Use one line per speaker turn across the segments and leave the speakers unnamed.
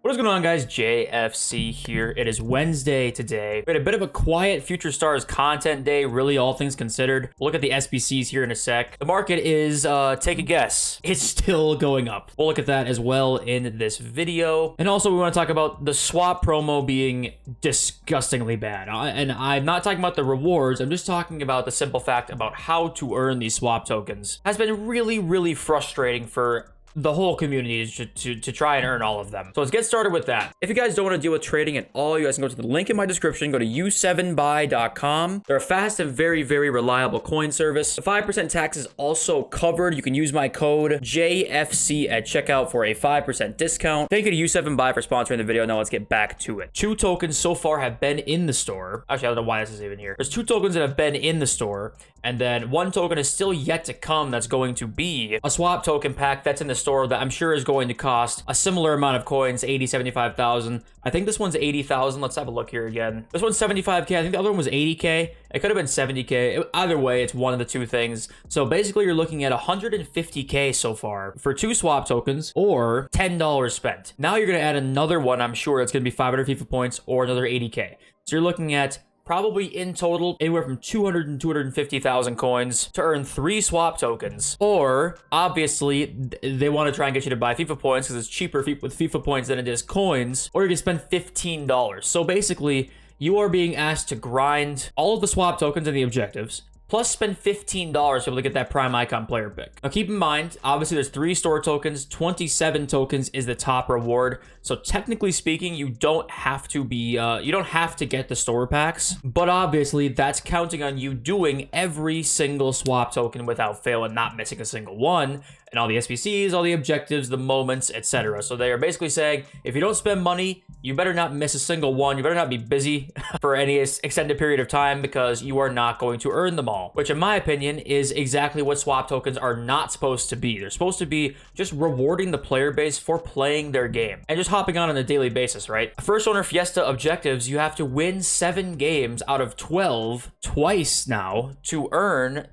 What is going on, guys? JFC here. It is Wednesday today. We had a bit of a quiet Future Stars content day, really all things considered. We'll look at the SBCs here in a sec. The market is, take a guess, it's still going up. We'll look at that as well in this video. And also we want to talk about the swap promo being disgustingly bad. And I'm not talking about the rewards, I'm just talking about the simple fact about how to earn these swap tokens. Has been really frustrating for the whole community to try and earn all of them. So let's get started with that. If you guys don't want to deal with trading at all, you guys can go to the link in my description, go to u7buy.com. They're a fast and very reliable coin service. The 5% tax is also covered. You can use my code JFC at checkout for a 5% discount. Thank you to U7Buy for sponsoring the video. Now let's get back to it. 2 tokens so far have been in the store. Actually, I don't know why this is even here. There's 2 tokens that have been in the store, and then 1 token is still yet to come that's going to be a swap token pack that's in the store that I'm sure is going to cost a similar amount of coins, 80, 75,000. I think this one's 80,000. Let's have a look here again. This one's 75k. I think the other one was 80k. It could have been 70k. Either way, it's one of the 2 things. So basically, you're looking at 150k so far for 2 swap tokens or $10 spent. Now you're going to add another one. I'm sure it's going to be 500 FIFA points or another 80k. So you're looking at probably in total anywhere from 200 and 250,000 coins to earn 3 swap tokens. Or obviously they want to try and get you to buy FIFA points because it's cheaper with FIFA points than it is coins, or you can spend $15. So basically you are being asked to grind all of the swap tokens and the objectives, plus spend $15 to be able to get that prime icon player pick. Now keep in mind, obviously there's 3 store tokens, 27 tokens is the top reward. So technically speaking, you don't have to get the store packs, but obviously that's counting on you doing every single swap token without fail and not missing a single one. And all the SBCs, all the objectives, the moments, etc. So they are basically saying, if you don't spend money, you better not miss a single one. You better not be busy for any extended period of time because you are not going to earn them all. Which in my opinion is exactly what swap tokens are not supposed to be. They're supposed to be just rewarding the player base for playing their game and just hopping on a daily basis, right? First owner Fiesta objectives, you have to win 7 games out of 12 twice now to earn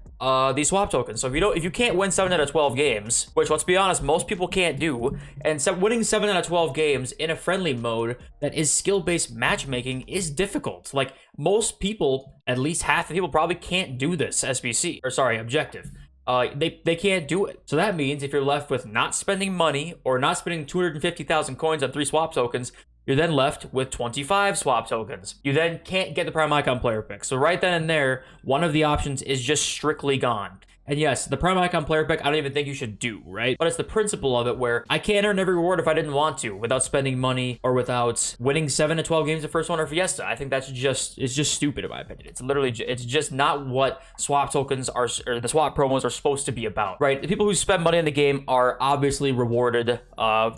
these swap tokens. So if you can't win 7 out of 12 games, which let's be honest, most people can't do, and winning 7 out of 12 games in a friendly mode that is skill-based matchmaking is difficult. Like most people, at least half the people probably can't do this objective. They can't do it. So that means if you're left with not spending money or not spending 250,000 coins on 3 swap tokens, you're then left with 25 swap tokens. You then can't get the prime icon player pick. So right then and there, one of the options is just strictly gone. And yes, the prime icon player pick, I don't even think you should do, right? But it's the principle of it where I can't earn every reward if I didn't want to without spending money or without winning 7 to 12 games of first owner Fiesta. I think it's just stupid in my opinion. It's just not what swap tokens are, or the swap promos are supposed to be about, right? The people who spend money in the game are obviously rewarded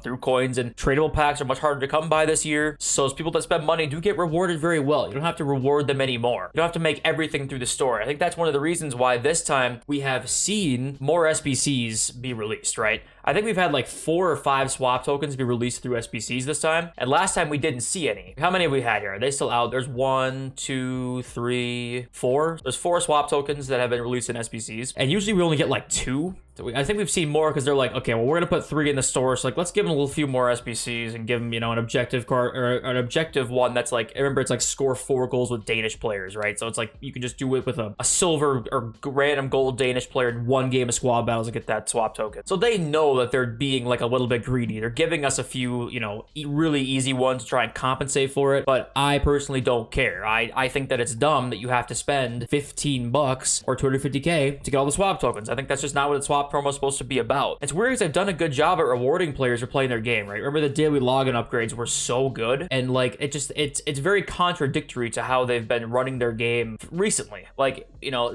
through coins, and tradable packs are much harder to come by this year. So those people that spend money do get rewarded very well. You don't have to reward them anymore. You don't have to make everything through the store. I think that's one of the reasons why this time we have seen more SBCs be released, right? I think we've had like 4 or 5 swap tokens be released through SBCs this time, and last time we didn't see any. How many have we had here? Are they still out? There's 1, 2, 3, 4. There's 4 swap tokens that have been released in SBCs, and usually we only get like 2. I think we've seen more because they're like, okay, well, we're gonna put 3 in the store, so like let's give them a little few more SBCs and give them, you know, an objective card or an objective one that's like, remember, it's like score 4 goals with Danish players, right? So it's like you can just do it with a silver or random gold Danish player in 1 game of squad battles and get that swap token. So they know that they're being like a little bit greedy. They're giving us a few, you know, really easy ones to try and compensate for it, but I personally don't care. I think that it's dumb that you have to spend $15 or 250k to get all the swap tokens. I think that's just not what a swap promo is supposed to be about. It's weird because I've done a good job at rewarding players for playing their game, right? Remember the daily login upgrades were so good, and like it's very contradictory to how they've been running their game recently. Like, you know,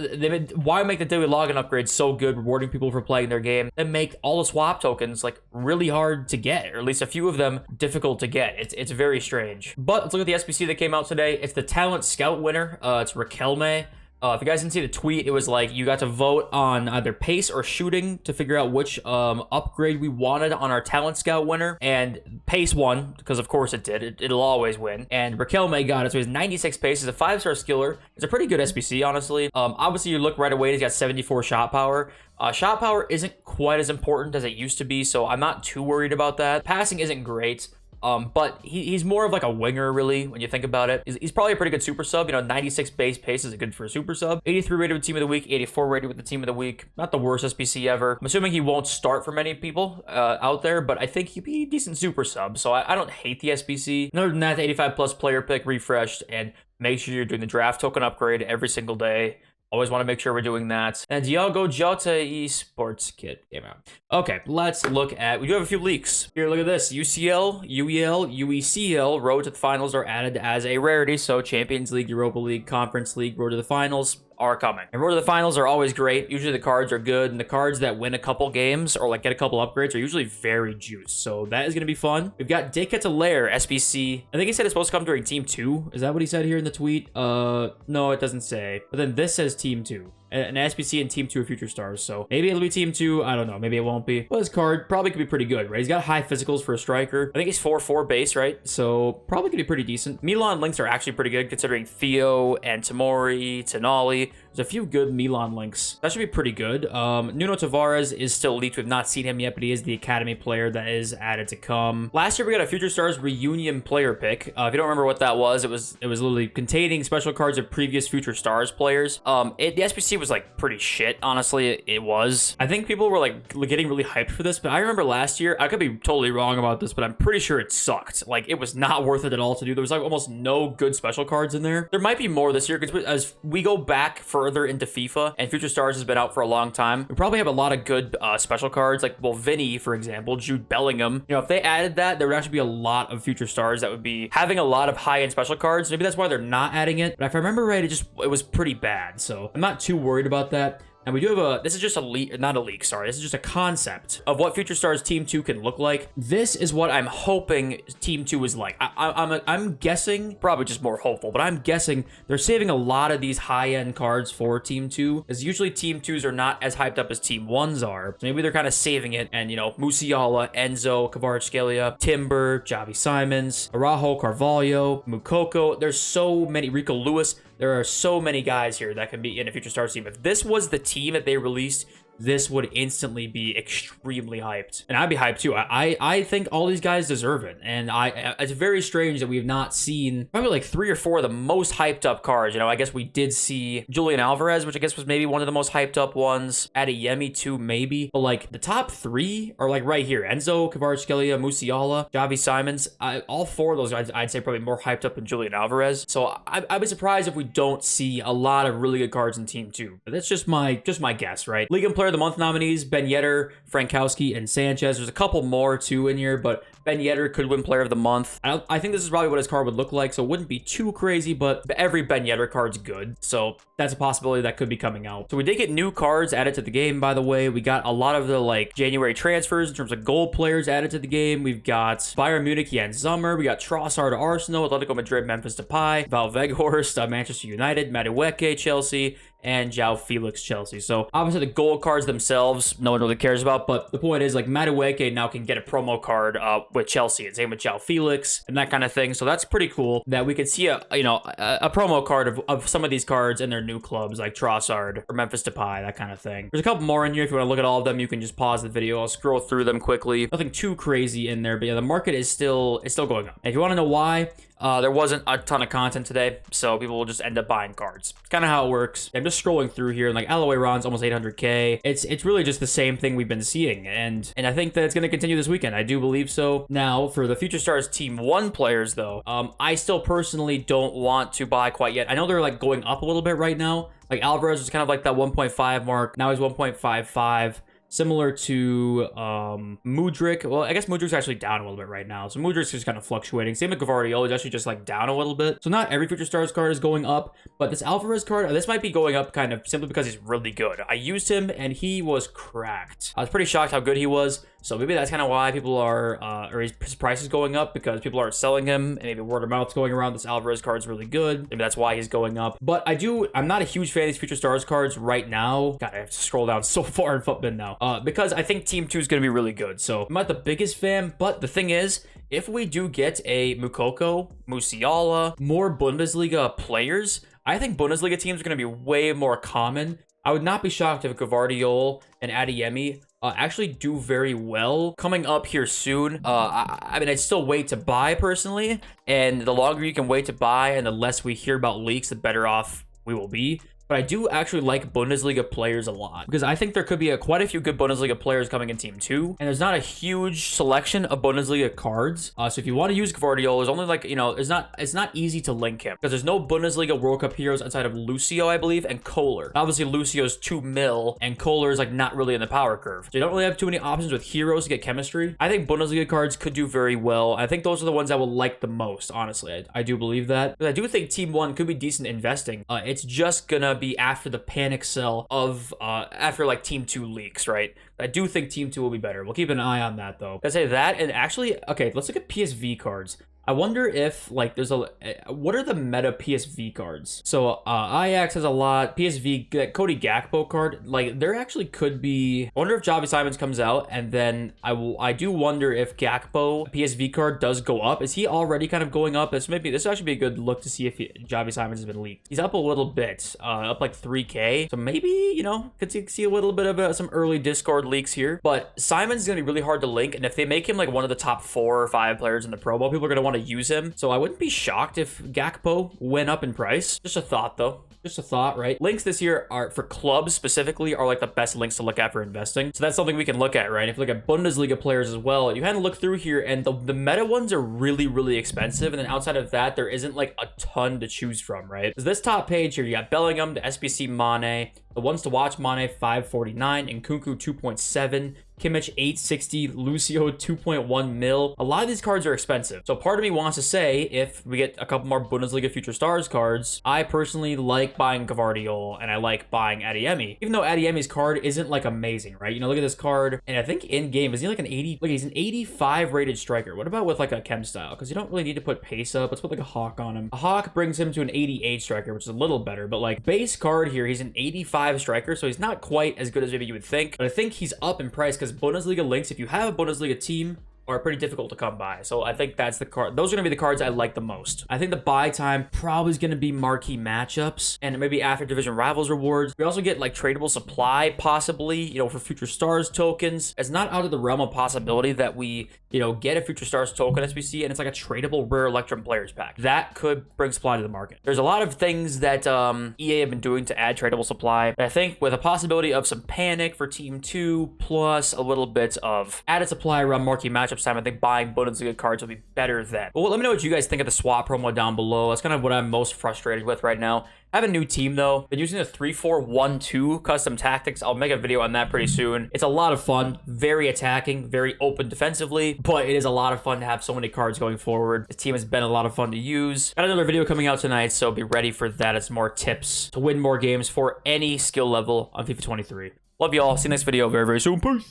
why make the daily login upgrades so good, rewarding people for playing their game, and make all the swap tokens like really hard to get, or at least a few of them difficult to get? It's very strange. But let's look at the SBC that came out today. It's the talent scout winner. It's Riquelme. If you guys didn't see the tweet, it was like you got to vote on either pace or shooting to figure out which upgrade we wanted on our talent scout winner, and pace won because of course it did. It'll always win, and Riquelme got it. So he's 96 pace. He's a 5-star skiller. It's a pretty good SBC, honestly. Obviously you look right away, he's got 74 shot power. Shot power isn't quite as important as it used to be, so I'm not too worried about that. Passing isn't great. But he's more of like a winger, really, when you think about it. He's probably a pretty good super sub. You know, 96 base pace is good for a super sub. 83 rated with team of the week, 84 rated with the team of the week. Not the worst SPC ever. I'm assuming he won't start for many people out there, but I think he'd be a decent super sub. So I don't hate the SPC. Other than that, the 85 plus player pick refreshed, and make sure you're doing the draft token upgrade every single day. Always want to make sure we're doing that. And Diogo Jota esports kit came out. Okay, let's look at, we do have a few leaks. Here, look at this. UCL, UEL, UECL, road to the finals are added as a rarity. So Champions League, Europa League, Conference League, road to the finals are coming. And road to the finals are always great. Usually the cards are good, and the cards that win a couple games or like get a couple upgrades are usually very juiced. So that is going to be fun. We've got Decatelaire SBC. I think he said it's supposed to come during Team 2. Is that what he said here in the tweet? No, it doesn't say. But then this says Team 2. An SBC and Team 2 of Future Stars. So maybe it'll be Team 2. I don't know. Maybe it won't be. But his card probably could be pretty good, right? He's got high physicals for a striker. I think he's 4-4 base, right? So probably could be pretty decent. Milan links are actually pretty good considering Theo and Tamori, Tonali. There's a few good Milan links. That should be pretty good. Nuno Tavares is still leaked. We've not seen him yet, but he is the academy player that is added to come. Last year, we got a Future Stars reunion player pick. If you don't remember what that was, it was literally containing special cards of previous Future Stars players. The SPC was like pretty shit, honestly. It was. I think people were like getting really hyped for this, but I remember last year, I could be totally wrong about this, but I'm pretty sure it sucked. Like, it was not worth it at all to do. There was like almost no good special cards in there. There might be more this year because as we go back further into FIFA and Future Stars has been out for a long time, we probably have a lot of good special cards, like, well, Vinny, for example, Jude Bellingham. You know, if they added that, there would actually be a lot of Future Stars that would be having a lot of high-end special cards. Maybe that's why they're not adding it, but if I remember right, it was pretty bad, so I'm not too worried about that. And we do have this is just a leak, not a leak, sorry. This is just a concept of what Future Stars Team 2 can look like. This is what I'm hoping Team 2 is like. I'm guessing, probably just more hopeful, but I'm guessing they're saving a lot of these high-end cards for Team 2, because usually Team 2s are not as hyped up as Team 1s are. So maybe they're kind of saving it, and, you know, Musiala, Enzo, Kvaratskhelia, Timber, Javi Simons, Araujo, Carvalho, Mukoko. There's so many, Rico Lewis. There are so many guys here that can be in a Future Stars team. If this was the team that they released, this would instantly be extremely hyped. And I'd be hyped too. I think all these guys deserve it. And it's very strange that we've not seen probably like 3 or 4 of the most hyped up cards. You know, I guess we did see Julian Alvarez, which I guess was maybe one of the most hyped up ones. Adeyemi too, maybe. But like the top 3 are like right here. Enzo, Kvaratskhelia, Musiala, Javi Simons. All 4 of those guys, I'd say probably more hyped up than Julian Alvarez. So I'd be surprised if we don't see a lot of really good cards in Team 2. But that's just my guess, right? League and Player of the Month nominees, Ben Yedder, Frankowski, and Sanchez. There's a couple more too in here, but Ben Yedder could win Player of the Month. I think this is probably what his card would look like, so it wouldn't be too crazy, but every Ben Yedder card's good, so that's a possibility that could be coming out. So we did get new cards added to the game, by the way. We got a lot of the like January transfers in terms of gold players added to the game. We've got Bayern Munich, Jan Sommer. We got Trossard, Arsenal, Atletico Madrid, Memphis Depay, Val Veghorst, Manchester United, Madueke, Chelsea, and João Felix, Chelsea. So obviously the gold cards themselves, no one really cares about, but the point is like Madueke now can get a promo card with Chelsea, and same with João Felix and that kind of thing. So that's pretty cool that we could see a promo card of some of these cards in their new clubs, like Trossard or Memphis Depay, that kind of thing. There's a couple more in here. If you want to look at all of them, you can just pause the video. I'll scroll through them quickly. Nothing too crazy in there, but yeah, the market is still going up. And if you want to know why, there wasn't a ton of content today, so people will just end up buying cards. It's kind of how it works. I'm just scrolling through here, and like Aloe Ron's almost 800k. It's really just the same thing we've been seeing, and I think that it's going to continue this weekend. I do believe so. Now, for the Future Stars Team 1 players, though, I still personally don't want to buy quite yet. I know they're like going up a little bit right now. Like Alvarez was kind of like that 1.5 mark. Now he's 1.55. Similar to Mudryk. Well, I guess Mudryk's actually down a little bit right now. So Mudryk's just kind of fluctuating. Same with Gvardiol. He's actually just like down a little bit. So not every Future Stars card is going up, but this Alvarez card, this might be going up kind of simply because he's really good. I used him and he was cracked. I was pretty shocked how good he was. So maybe that's kind of why people are, or his price is going up, because people are selling him, and maybe word of mouth's going around. This Alvarez card's really good. Maybe that's why he's going up. But I'm not a huge fan of these Future Stars cards right now. God, I have to scroll down so far in FUTBIN now. Because I think Team 2 is going to be really good. So I'm not the biggest fan, but the thing is, if we do get a Mukoko, Musiala, more Bundesliga players, I think Bundesliga teams are going to be way more common. I would not be shocked if Gvardiol and Adeyemi actually do very well coming up here soon. I mean, I'd still wait to buy personally, and the longer you can wait to buy and the less we hear about leaks, the better off we will be. But I do actually like Bundesliga players a lot because I think there could be quite a few good Bundesliga players coming in Team 2. And there's not a huge selection of Bundesliga cards. So if you want to use Gvardiol, there's only like, it's not easy to link him because there's no Bundesliga World Cup heroes outside of Lucio, I believe, and Kohler. Obviously, Lucio's 2 mil and Kohler is like not really in the power curve. So you don't really have too many options with heroes to get chemistry. I think Bundesliga cards could do very well. I think those are the ones I will like the most, honestly. I do believe that. But I do think Team 1 could be decent investing. It's just gonna be after the panic sell of after like Team 2 leaks, right? I do think Team 2 will be better. We'll keep an eye on that though. Let's say that, and actually, okay, let's look at PSV cards. I wonder if like there's what are the meta PSV cards? So Ajax has a lot. PSV, that Cody Gakpo card, like there actually could be. I wonder if Javi Simons comes out, and then I do wonder if Gakpo PSV card does go up. Is he already kind of going up? This would actually be a good look to see if Javi Simons has been leaked. He's up a little bit, up like 3K. So maybe could see a little bit of some early Discord leaks here. But Simons is gonna be really hard to link, and if they make him like one of the top 4 or 5 players in the Pro Bowl, people are gonna want to use him. So I wouldn't be shocked if Gakpo went up in price. Just a thought though. Just a thought, right? Links this year are for clubs specifically are like the best links to look at for investing. So that's something we can look at, right? If you look at Bundesliga players as well, you kind of look through here and the meta ones are really, really expensive. And then outside of that, there isn't like a ton to choose from, right? So this top page here, you got Bellingham, the SBC Mane, the ones to watch Mane 549, and Nkunku 2.7, Kimmich 860, Lucio 2.1 mil. A lot of these cards are expensive. So part of me wants to say if we get a couple more Bundesliga Future Stars cards, I personally like buying Gvardiol and I like buying Adeyemi. Even though Adeyemi's card isn't like amazing, right? Look at this card. And I think in game, is he like an 80? Look, he's an 85 rated striker. What about with like a chem style? Because you don't really need to put pace up. Let's put like a Hawk on him. A Hawk brings him to an 88 striker, which is a little better. But like base card here, he's an 85 striker, so he's not quite as good as maybe you would think. But I think he's up in price because Bundesliga links, if you have a Bundesliga team, are pretty difficult to come by. So I think that's the card. Those are going to be the cards I like the most. I think the buy time probably is going to be marquee matchups and maybe after division rivals rewards. We also get like tradable supply possibly, for Future Stars tokens. It's not out of the realm of possibility that we, get a Future Stars token SBC and it's like a tradable rare Electrum players pack. That could bring supply to the market. There's a lot of things that EA have been doing to add tradable supply. But I think with a possibility of some panic for Team 2 plus a little bit of added supply around marquee matchups time, I think buying Bundesliga cards will be better then. Well, let me know what you guys think of the swap promo down below. That's kind of what I'm most frustrated with right now. I have a new team though. Been using the 3-4-1-2 custom tactics. I'll make a video on that pretty soon. It's a lot of fun, very attacking, very open defensively, but it is a lot of fun to have so many cards going forward. This team has been a lot of fun to use. Got another video coming out tonight, so be ready for that. It's more tips to win more games for any skill level on FIFA 23. Love you all. See you next video very, very soon. Peace.